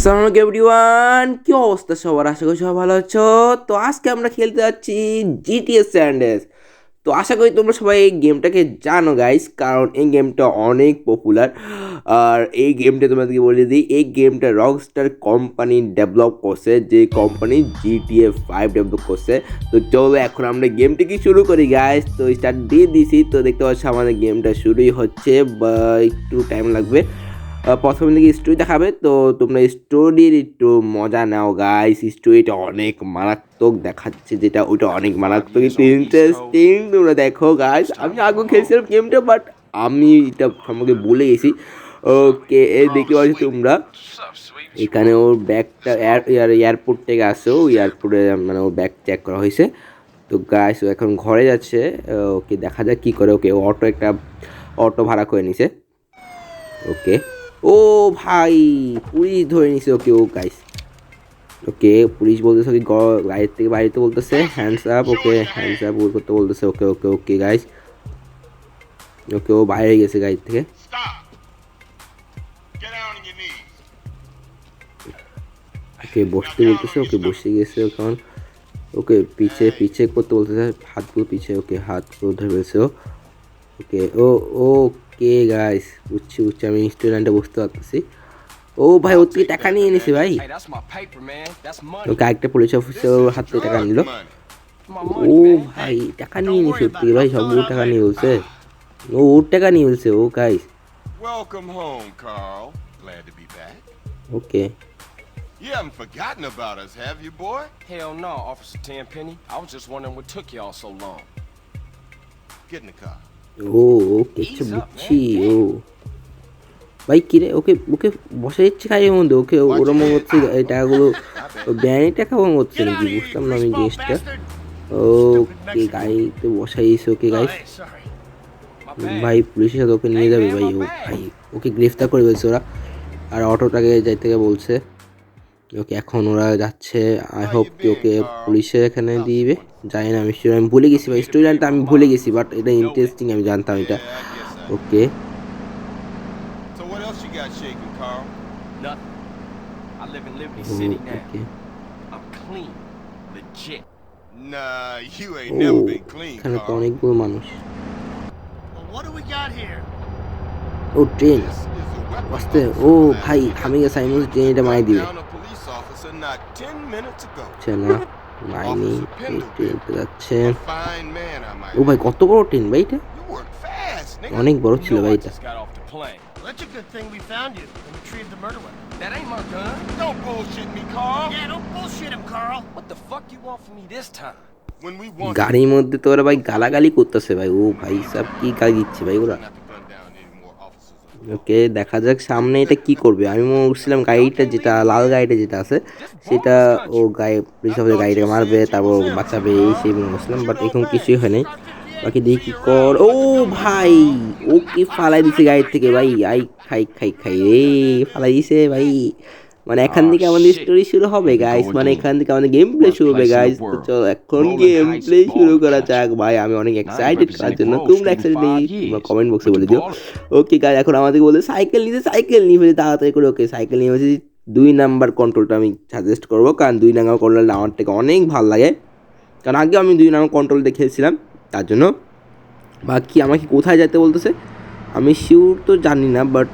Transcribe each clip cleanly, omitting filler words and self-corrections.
আসসালামু আলাইকুম এভরিওয়ান, কি অবস্থা সবার? আশা করি সবাই ভালো আছো। তো আজকে আমরা খেলতে যাচ্ছি জিটিএস স্যান্ডেস। তো আশা করি তোমরা সবাই এই গেমটাকে জানো গাইস, কারণ এই গেমটা অনেক পপুলার। আর এই গেমটা তোমাদেরকে বলে দিই, এই গেমটা রকস্টার কোম্পানি ডেভেলপ করছে, যে কোম্পানি GTA 5 ডেভেলপ করছে। তো চলো এখন আমরা গেমটাকে শুরু করি গাইস। তো স্টার্ট দিয়ে দিছি, তো দেখতে পাচ্ছ আমাদের গেমটা শুরুই হচ্ছে, বা একটু টাইম লাগবে। প্রথম দিকে স্টোরি দেখাবে, তো তোমরা স্টোরির একটু মজা নাও গাইস। স্টোরিটা অনেক মারাত্মক দেখাচ্ছে, যেটা ওইটা অনেক মারাত্মক, একটু ইন্টারেস্টিং। তোমরা দেখো গাইস, আমি আগে খেলছিলাম গেমটা, বাট আমি এটা সম্পর্কে ভুলে গেছি। ওকে, এই দেখতে পাচ্ছি তোমরা এখানে ওর ব্যাগটা এয়ারপোর্ট থেকে আসে, ও এয়ারপোর্টে মানে ওর ব্যাগ চেক করা হয়েছে। তো গাইস ও এখন ঘরে যাচ্ছে। ওকে দেখা যাক কী করে। ওকে একটা অটো ভাড়া করে নিছে। ওকে, ও ভাই পুলিশ ধরে নিছে। ওকে ও গাইস, ওকে পুলিশ বলতেছে ওকে গাড়ির থেকে বাড়িতে বলতেছে হ্যান্ডস আপ। ওকে হ্যান্ডস আপ করতে বলতেছে। ওকে ওকে ওকে গাইস, ওকে ও বাইরে গেছে গাড়ি থেকে। ওকে বসতে বলতেছে, ওকে বসে গেছে এখন। ওকে পিছে পিছে করতে বলতেছে, হাতগুলো পিছে। ওকে হাতগুলো ধরে ফেলছে। ওকে ওকে গাইস, বুঝছি বুঝছি, আমি স্টুডেন্টটা বুঝতে পারতেছি। ও ভাই ওর থেকে টাকা নিয়ে নিছে ভাই। ওকে আরেকটা পুলিশ অফিসার ওর হাত থেকে টাকা নিল। ও ভাই টাকা নিয়ে নিছে ওর থেকে ভাই, সবগুলো টাকা নিয়ে বলছে। ও ওর টাকা নিয়ে বলছে। ও guys Welcome home, Carl. Glad to be back. Okay You haven't forgotten about us, have you, boy? Hell no, Officer Tenpenny. I was just wondering what took y'all so long. Get in the car. ও ওকে আচ্ছা বুঝছি। ও ভাই কিরে, ওকে ওকে বসে দিচ্ছে কাজের মধ্যে। ওকে ওরম হচ্ছে এই টাকাগুলো ব্যানের টাকা কম হচ্ছে নাকি, বুঝতাম না আমি জিনিসটা। ওকে গাড়িতে বসাইছে। ওকে গাইস ভাই পুলিশের সাথে ওকে নিয়ে যাবে ভাই। ও ভাই ওকে গ্রেফতার করে ফেলছে ওরা, আর অটোটাকে যাইতে বলছে। ওকে এখন ওরা যাচ্ছে। আই হোপ কি ওকে পুলিশে এখানে দিবে, জানি না, আমি ভুলে গেছি ভাই। স্টুডেন্টটা আমি ভুলে গেছি, বাট এটা ইন্টারেস্টিং, আমি জানতাম এটা। Yeah, I guess I okay So what else you got shaking, Carl? Nothing. I live in Liberty City now. Okay I'm clean. Legit. Nah, you ain't O never been clean, এখানে তো Carl. অনেকগুলো মানুষ। Well, what do we got here? ও train This is a weapons আসতে। ও officer, man. ভাই আমি গেছি, আমি বলছি ট্রেন এটা মাই দিবে। Down a police officer not 10 minutes ago. আচ্ছা না মাইনি, এই ট্রেনটা যাচ্ছে। A fine man, I might ও ভাই কত বড় ট্রেন ভাই এটা, add. You work fast, nigga. অনেক বড় You ছিল know ভাই I এটা। just got off the plane. Well, that's a good thing we found you and retrieved the murder weapon. That ain't my gun. Don't bullshit me, Carl. Yeah, don't bullshit him, Carl. What the fuck you want from me this time? When we want গাড়ির মধ্যে তো ওরা ভাই গালাগালি করতেছে ভাই। ও ভাই সব কি গালি দিচ্ছে ভাই ওরা। not to gun down any more officers. ওকে দেখা যাক সামনে এটা কি করবে। আমি মনে করছিলাম গাড়িটা যেটা লাল গাড়িটা যেটা আছে সেটা ও গায়ে পুলিশ অফিসার গাড়িটাকে মারবে, তারপর বাঁচাবে, এই সেই মনে করছিলাম, বাট এখন কিছুই হয় নাই। বাকি দেখি কি কর। ও ভাই ও কি ফালাই দিছে গাড়ির থেকে ভাই। আই খাই খাই খাই রে, ফালাই দিছে ভাই। মানে এখান থেকে আমাদের স্টোরি শুরু হবে গাইস, মানে এখান থেকে আমাদের গেম প্লে শুরু হবে গাইস। তো চলো এখন গেম প্লে শুরু করা যাক ভাই। আমি অনেক এক্সাইটেড করার জন্য, তোমরা এক্সাইটেড নেই তোমরা কমেন্ট বক্সে বলে দিও। ওকে গাইস এখন আমাদেরকে বলে সাইকেল নিতে, সাইকেল নিয়ে ফেলে তাড়াতাড়ি করে। ওকে সাইকেল নিয়ে ফেলেছি। 2 নাম্বার কন্ট্রোলটা আমি সাজেস্ট করবো, কারণ 2 নাম্বার কন্ট্রোলটা আমার থেকে অনেক ভালো লাগে, কারণ আগে আমি 2 নাম্বার কন্ট্রোল দিয়ে খেলছিলাম তার জন্য। বাকি আমাকে কোথায় যেতে বলতেছে আমি শিওর তো জানি না, বাট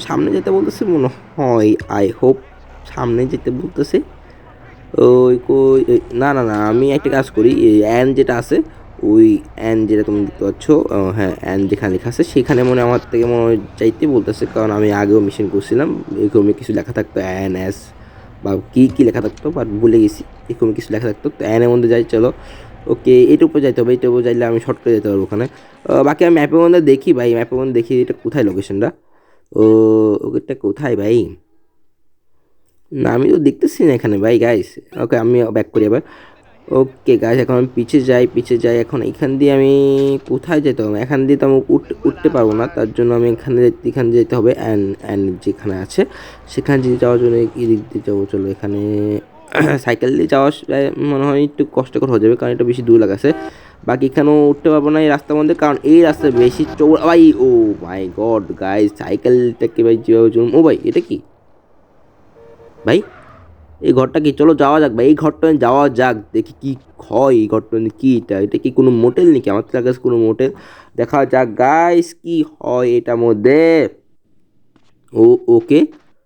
সামনে যেতে বলতেছে মনে হয়। আই হোপ সামনে যেতে বলতেছে। ওই কই না না না, আমি একটা কাজ করি, অ্যান যেটা আছে ওই অ্যান যেটা তুমি দেখতে পাচ্ছ, হ্যাঁ অ্যান যেখানে লেখা আছে সেখানে মনে আমার থেকে মনে হয় চাইতে বলতেছে, কারণ আমি আগেও মিশন করছিলাম। এরকম কিছু লেখা থাকতো অ্যান এস বা কী লেখা থাকতো, বাট ভুলে গেছি। এরকম কিছু লেখা থাকতো, তো অ্যানের মধ্যে যাই চলো। ওকে এটার উপরে যাইতে হবে, এটার উপরে যাইলে আমি শর্ট করে যেতে পারবো ওখানে। বাকি আমি ম্যাপের মধ্যে দেখি ভাই, ম্যাপের মধ্যে দেখি এটা কোথায় লোকেশনটা। ও ওটা কোথায় ভাই, না আমি তো দেখতেছি না এখানে ভাই গাইস। ওকে আমি ব্যাক করি আবার। ওকে গাইস এখন আমি পিছে যাই। এখন এখান দিয়ে আমি কোথায় যেতে হবে, এখান দিয়ে তো আমি উঠতে পারবো না, তার জন্য আমি এখানে যেতে হবে। অ্যান্ড যেখানে আছে সেখানে যদি যাওয়ার জন্য এদিক দিয়ে যাবো। চলো এখানে সাইকেল দিয়ে যাওয়া মনে হয় একটু কষ্টকর হয়ে যাবে, কারণ এটা বেশি দূর লাগাছে। বাকি এখানেও উঠতে পারবো না এই রাস্তার মধ্যে, কারণ এই রাস্তা বেশি চৌড়া ভাই। ও মাই গড গাইস সাইকেলটাকে ভাই যেভাবে চলুন। ও ভাই এটা কি ভাই এই ঘরটা কি, চলো যাওয়া যাক ভাই, এই ঘরটা যাওয়া যাক, দেখি কি হয় এই ঘরটা, কি এটা কি কোনো মোটেল নাকি? আমার তো কাছে কোনো মোটেল, দেখা যাক গাইস কি হয় এটার মধ্যে। ও ওকে,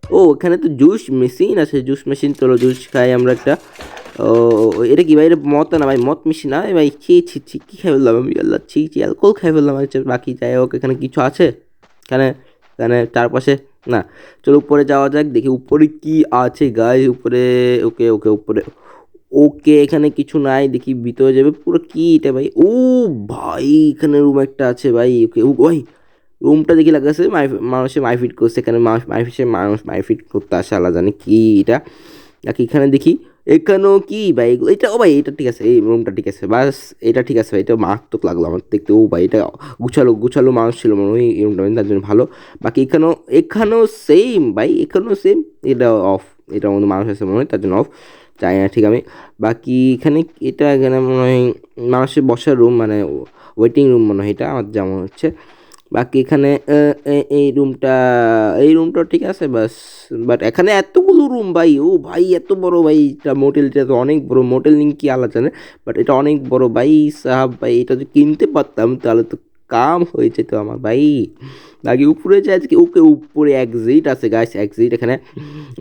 ও এখানে তো জুস মেশিন আছে, জুস মেশিন, চলো জুস খাই আমরা একটা। ও এটা কি ভাই, এটা মদ না ভাই, মদ মিশি না ভাই, ছি ছি ছি, কী খাই ফেললাম আমি, আল্লাহ ছি ছি, অ্যালকোহল খাই ফেললাম। আচ্ছা বাকি যাই হোক, এখানে কিছু আছে এখানে, এখানে চারপাশে না। চলো উপরে যাওয়া যাক, দেখি উপরে কি আছে গাইস উপরে। ওকে ওকে উপরে, ওকে এখানে কিছু নাই, দেখি ভিতরে যাবে পুরো, কি এটা ভাই, ও ভাই এখানে রুম একটা আছে ভাই। ওকে ও ভাই রুমটা দেখি লাগাচ্ছে মানুষে মারপিট করছে এখানে, মানুষ মারপিট করতে আসে, আল্লাহ জানে কি এটা। নাকি এখানে দেখি এখানেও কি ভাই এগুলো, এটা ও ভাই এটা ঠিক আছে, এই রুমটা ঠিক আছে, বাস এটা ঠিক আছে ভাই, এটা মারাত্মক লাগলো আমার দেখতে। ও ভাই এটা গুছালো গুছালো মানুষ ছিল মনে হয় এই রুমটা, তার জন্য ভালো। বাকি এখানেও সেম ভাই, এখানেও সেম, এটা অফ, এটার মধ্যে মানুষ আছে মনে হয় তার জন্য অফ, জানি না ঠিক আমি। বাকি এখানে এটা এখানে মনে হয় মানুষের বসার রুম, মানে ওয়েটিং রুম মনে হয় এটা আমার যেমন হচ্ছে। বাকি এখানে এই রুমটা ঠিক আছে বাস। বাট এখানে এতগুলো রুম ভাই, ও ভাই এত বড় ভাই, এটা মোটেলটা তো অনেক বড়, মোটেল নিয়ে কি আলাদা জানে, বাট এটা অনেক বড় ভাই সাহাব ভাই, এটা যদি কিনতে পারতাম তাহলে তো কাম হয়ে যেত আমার ভাই। বাকি উপরে যে আজকে, ওকে উপরে এক্সিট আছে গাইস, এক্সিট এখানে,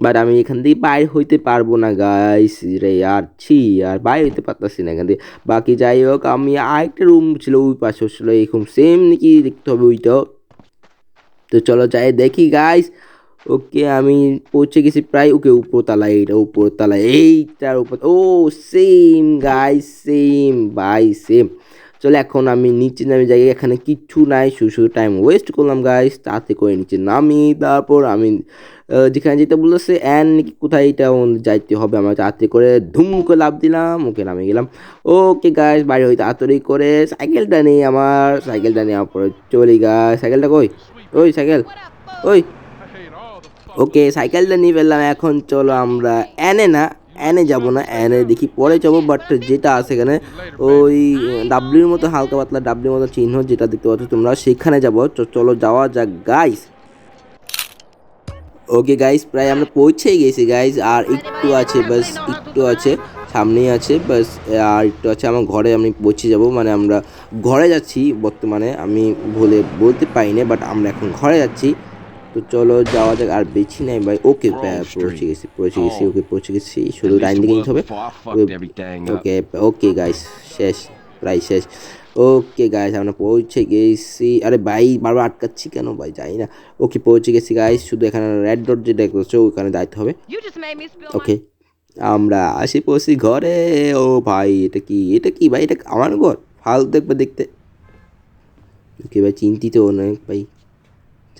বাট আমি এখান থেকে বাইর হইতে পারবো না গাইস রে, আর ছি আর বাইর হইতে পারতাছি না এখান থেকে। বাকি যাই হোক, আমি আরেকটা রুম ছিল ওই পাশে ছিল এরকম সেম নাকি দেখতে হবে ওইটাও। তো চলো যাই দেখি গাইস। ওকে আমি পৌঁছে গেছি প্রায়, ওকে উপরতলায়, এটা উপরতলায় এইটার উপর, ও সেম গাইস সেম ভাই সেম। চলো এখন আমি নিচে নামি যাই, এখানে কিচ্ছু নাই, শুধু শুধু টাইম ওয়েস্ট করলাম গাইস, তাতে করে নিচে নামি, তারপর আমি যেখানে যেতে বলতেছে অ্যান নাকি কোথায় এটা যাইতে হবে, আমার তাড়াতাড়ি করে ধুম করে লাভ দিলাম, ওকে নামে গেলাম। ওকে গাইস বাইরে হই তাড়াতাড়ি করে, সাইকেলটা নেই আমার, সাইকেলটা নেওয়ার পরে চলি গাইস, সাইকেলটা কই, ওই সাইকেল ওই, ওকে সাইকেলটা নিয়ে ফেললাম। এখন চলো আমরা অ্যানে না, অ্যানে যাব না, অ্যানে দেখি পরে যাবো, বাট যেটা আছে এখানে ওই ডাব্লিউর মতো হালকা পাতলা ডাব্লিউর মতো চিহ্ন যেটা দেখতে পাচ্ছ তোমরা, সেখানে যাবো। চলো যাওয়া যাক গাইস। ওকে গাইস প্রায় আমরা পৌঁছেই গেছি গাইস, আর একটু আছে বাস, একটু আছে, সামনেই আছে বাস, আর একটু আছে আমার ঘরে আমি পৌঁছে যাব, মানে আমরা ঘরে যাচ্ছি বর্তমানে, আমি বলতে পারি না, বাট আমরা এখন ঘরে যাচ্ছি। তো চলো যাওয়া যাক, আর বেশি নাই ভাই। ওকে পৌঁছে গেছি, ওকে পৌঁছে গেছি, শুধু At ডাইন least it দিকে was নিতে হবে। before I fucked everything up. Okay okay guys শেষ, প্রায় শেষ। ওকে গাইস আমরা পৌঁছে গেছি, আরে ভাই বারবার আটকাচ্ছি কেন ভাই, যাই না। ওকে পৌঁছে গেছি গাইস, শুধু এখানে রেড ডট যেটা করছে ওখানে যাইতে হবে। ওকে আমরা আসি পৌঁছি ঘরে। ও ভাই এটা কি ভাই, এটা আমার ঘর, ফালতু দেখবে দেখতে। ওকে ভাই চিন্তিত অনেক ভাই,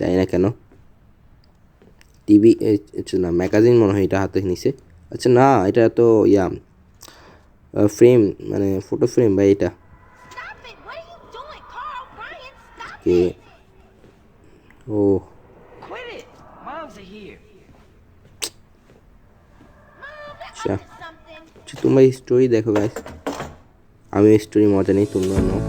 জানি না কেন। টিভি, আচ্ছা না ম্যাগাজিন মনে হয় এটা হাতে নিছে, আচ্ছা না এটা তো ইয়া ফ্রেম, মানে ফটো ফ্রেম ভাই এটা। কে ও Quit it. Moms are here. আচ্ছা আচ্ছা, তোমরা স্টোরি দেখো গাইস, আমি স্টোরি মজা নেই, তোমরা নাও।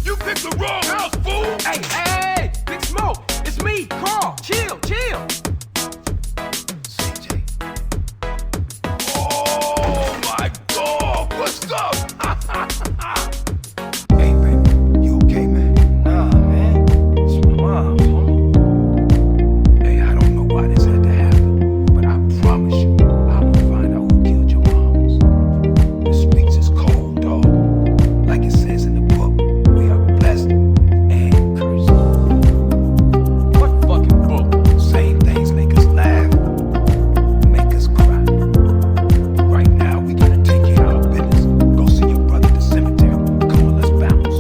You picked the wrong house, fool! Hey, hey, Big Smoke. It's me, Carl. Chill, chill. CJ. Oh my God! What's up? Hey, baby, you okay, man? Nah, man. It's my mom, homie. Hey, I don't know why this had to happen, but I promise you, I will find out who killed your moms. This speaks is cold, dog. Like it says in the book, we are blessed and cursed. What fucking book? Same things make us laugh, make us cry. Right now, we gotta take care of our business. Go see your brother at the cemetery. Come on, let's bounce.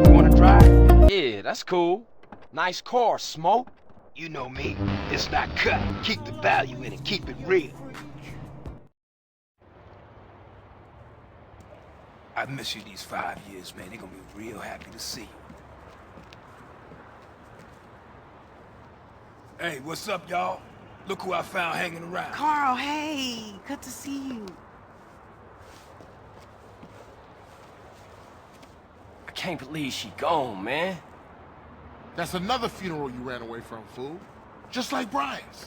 You wanna drive? Yeah, that's cool. Nice car, Smoke. You know me, it's not cut. Keep the value in it, keep it real. I miss you these 5 years, man. They're gonna be real happy to see you. Hey, what's up, y'all? Look who I found hanging around. Carl, hey, good to see you. I can't believe she gone, man. That's another funeral you ran away from, fool. Just like Brian's.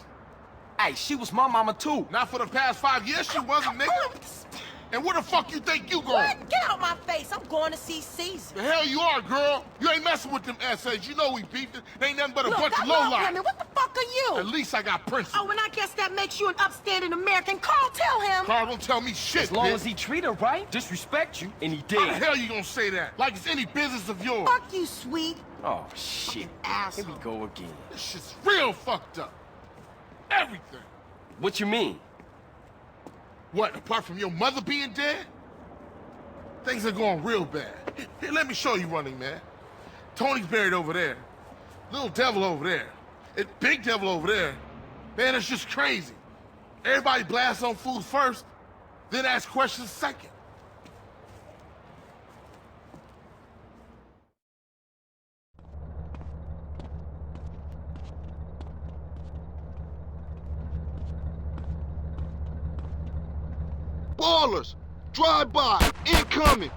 Hey, she was my mama too. Not for the past 5 years she wasn't, nigga. And where the fuck you think you going? What? Get out my face. I'm going to see Caesar. The hell you are, girl. You ain't messing with them essays. You know we beefed it. They ain't nothing but a Look, bunch of I love lowlife. women. What the fuck are you? At least I got principles. Oh, and I guess that makes you an upstanding American. Carl, tell him. Carl, don't tell me shit, As long bitch. as he treat her right, disrespect you, and he How the did. hell you gonna say that? Like it's any business of yours. Fuck you, sweet. Oh, shit. Asshole. Here we go again. This shit's real fucked up. Everything. What you mean? What, apart from your mother being dead? Things are going real bad. Here, let me show you, Running Man. Tony's buried over there. Little devil over there. And big devil over there. Man, it's just crazy. Everybody blasts on food first, then ask questions second. Ballers, drive by, incoming.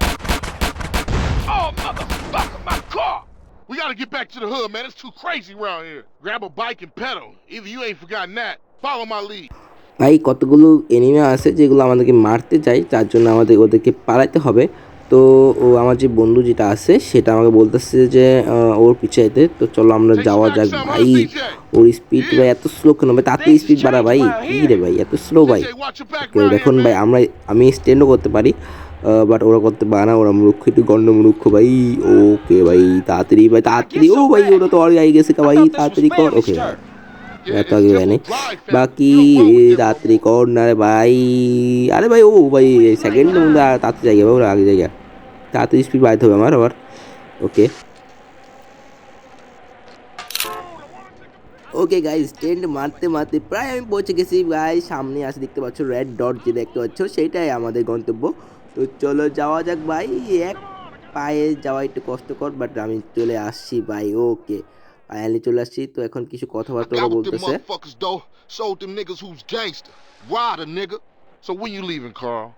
Oh, motherfucker, my car! We gotta get back to the hood, man. It's too crazy around here. Grab a bike and pedal. Either you ain't forgotten that. Follow my lead. ভাই কতগুলো enemy আছে যেগুলো আমাদেরকে মারতে চাই, তার জন্য আমাদের ওদেরকে পালাতে হবে। তো ও আমার যে বন্ধু যেটা আছে সেটা আমাকে বলতেছে যে ওর পিছে যেতে। তো চলো আমরা যাওয়া যাক ভাই। ওর স্পিড ভাই এত স্লো কেন ভাই? তাতে স্পিড বাড়া ভাই, কী রে ভাই এত স্লো ভাই? CJ, watch your back okay right দেখুন here, ভাই, man. আমি স্ট্যান্ডও করতে পারি, বাট ওরা করতে পারে না। ওরা মূর্খ, একটু গণ্ড মূর্খ ভাই। ওকে ভাই, তাড়াতাড়ি ভাই, তাড়াতাড়ি। ও ভাই ওরা তো আর গাই গেছে ভাই, তাড়াতাড়ি কর। ওকে Yeah, এত it's আগে Temple নেই, Drive, fam. বাকি You don't fuck with them. তাড়াতাড়ি কর না রে ভাই। আরে ভাই ও ভাই সেকেন্ডের মধ্যে তাড়াতাড়ি জায়গা ভাই, ওরা আগে জায়গা, তাড়াতাড়ি স্পিড বাড়াতে হবে আমার আবার। ওকে ওকে গাইজ, স্ট্যান্ড মারতে মারতে প্রায় আমি পৌঁছে গেছি গাইজ। সামনে আসে দেখতে পাচ্ছ রেড ডট, যে দেখতে পাচ্ছ সেইটাই আমাদের গন্তব্য। তো চলো যাওয়া যাক ভাই। এক পায়ে যাওয়া একটু কষ্টকর, বাট আমি চলে আসছি ভাই। ওকে ফাইনালি চলে আসছি। তো এখন কিছু I কথাবার্তা got with them বলতেছে। motherfuckers though. Showed them niggas who's gangster. Rider, nigga. So when you leaving, Carl?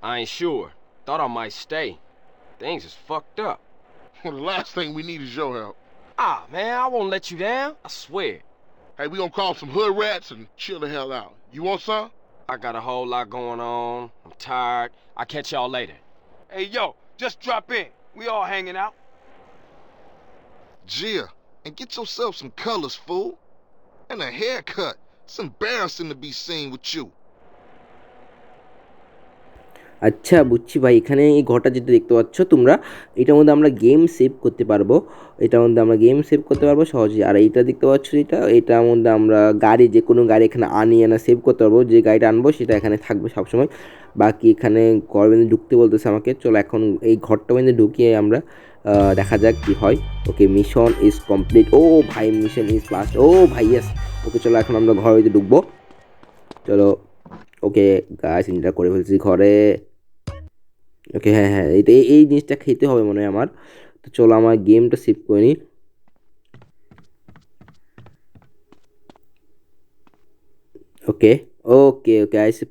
I ain't sure. Thought I might stay. Things is fucked up. Well, the last thing we need is your help. Ah, man, I won't let you down. I swear. Hey, we gonna call some hood rats and chill the hell out. You want some? I got a whole lot going on. I'm tired. I'll catch y'all later. Hey, yo, just drop in. We all hanging out. Gia, and get yourself some colors, fool. And a haircut. It's embarrassing to be seen with you. আচ্ছা বুঝছি ভাই। এখানে এই ঘরটা যেটা দেখতে পাচ্ছ তোমরা, এটার মধ্যে আমরা গেম সেভ করতে পারবো। এটার মধ্যে আমরা গেম সেভ করতে পারবো সহজেই। আর এইটা দেখতে পাচ্ছ এটার মধ্যে আমরা গাড়ি, যে কোনো গাড়ি এখানে আনা সেভ করতে পারবো। যে গাড়িটা আনবো সেটা এখানে থাকবে সবসময়। বাকি এখানে ঘর বেঁধে ঢুকতে বলতেছে আমাকে। চলো এখন এই ঘরটা বেঁধে ঢুকিয়ে আমরা দেখা যাক কী হয়। ওকে মিশন ইজ কমপ্লিট। ও ভাই মিশন ইজ ফাস্ট। ও ভাই ইয়েস। ওকে চলো এখন আমরা ঘরে ঢুকবো। চলো ওকে গাইস, এন্টার করে ফেলছি ঘরে। ওকে হ্যাঁ হ্যাঁ, এই জিনিসটা খেতে হবে মনে হয় আমার। তো চলো আমার গেমটা সেভ করে নিই। ওকে ওকে ওকে আইসি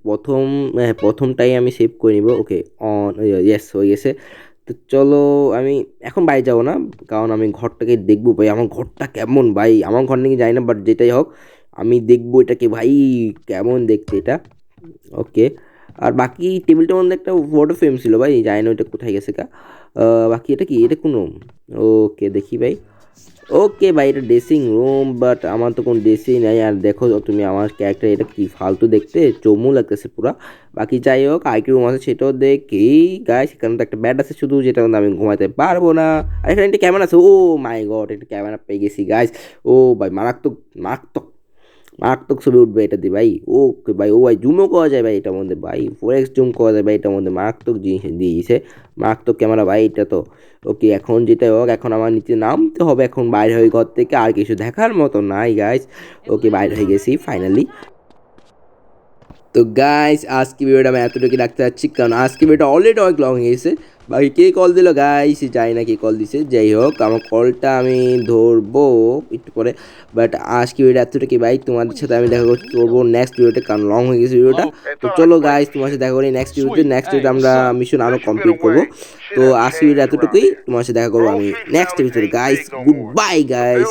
প্রথমটাই আমি সেভ করে নিব। ওকে অন, ইয়েস হয়ে গেছে। তো চলো আমি এখন বাইরে যাবো না, কারণ আমি ঘরটাকে দেখবো ভাই। আমার ঘরটা কেমন ভাই, আমার ঘর নাকি যাই না, বাট যেটাই হোক আমি দেখবো এটাকে ভাই কেমন দেখতে এটা। ওকে আর বাকি টেবিলটার মধ্যে একটা ফটো ফ্রেম ছিল ভাই, জানি না ওইটা কোথায় গেছে কা। বাকি এটা কি, এটা কোন রুম? ওকে দেখি ভাই। ওকে ভাই এটা ড্রেসিং রুম, বাট আমার তো কোনো ড্রেসিং নাই। আর দেখো তুমি আমার ক্যারেক্টার, এটা কি ফালতু দেখতে, চমু লাগতেছে পুরা। বাকি যাই হোক আরেকটি রুম আছে, সেটাও দেখি গাইস। সেখানে তো একটা ব্যাড আছে শুধু, যেটা আমি ঘুমাতে পারবো না। আর এখানে একটা ক্যামেরা আছে। ও মাই গড, একটা ক্যামেরা পেয়ে গেছি গাইস। ও ভাই মারাত্মক মারাত্মক মারাত্মক ছবি উঠবে এটা দিয়ে ভাই। ওকে ভাই, ও ভাই জুমও করা যায় ভাই এটার মধ্যে ভাই, 4x জুম করা যায় ভাই এটার মধ্যে। মারাত্মক জিনিস দিয়েছে, মারাত্মক ক্যামেরা ভাই এটা তো। ওকে এখন যেটা হোক, এখন আমার নিচে নামতে হবে। এখন বাইরে হয়ে ঘর থেকে আর কিছু দেখার মতো নাই গাইস। ওকে বাইরে হয়ে গেছি ফাইনালি। তো গাইস আজকে ভিডিওটা আমি এতটুকু রাখতে চাচ্ছি, কারণ আজকে ভিডিওটা অলরেডি অনেক লং হয়ে গেছে। ভাই কে কল দিল গাইস, জানি না কে কল দিছে, যাই হোক আমার কলটা আমি ধরবো একটু পরে। বাট আজকে ভিডিও এতটুকু ভাই, তোমাদের সাথে আমি দেখা করবো নেক্সট ভিডিওতে, কারণ লং হয়ে গেছে ভিডিওটা। তো চলো গাইস তোমার সাথে দেখা করি নেক্সট ভিডিওতে আমরা মিশন আরো কমপ্লিট করবো। তো আজকে ভিডিও এতটুকুই, তোমার সাথে দেখা করবো আমি নেক্সট ভিডিওতে গাইস। Good bye guys.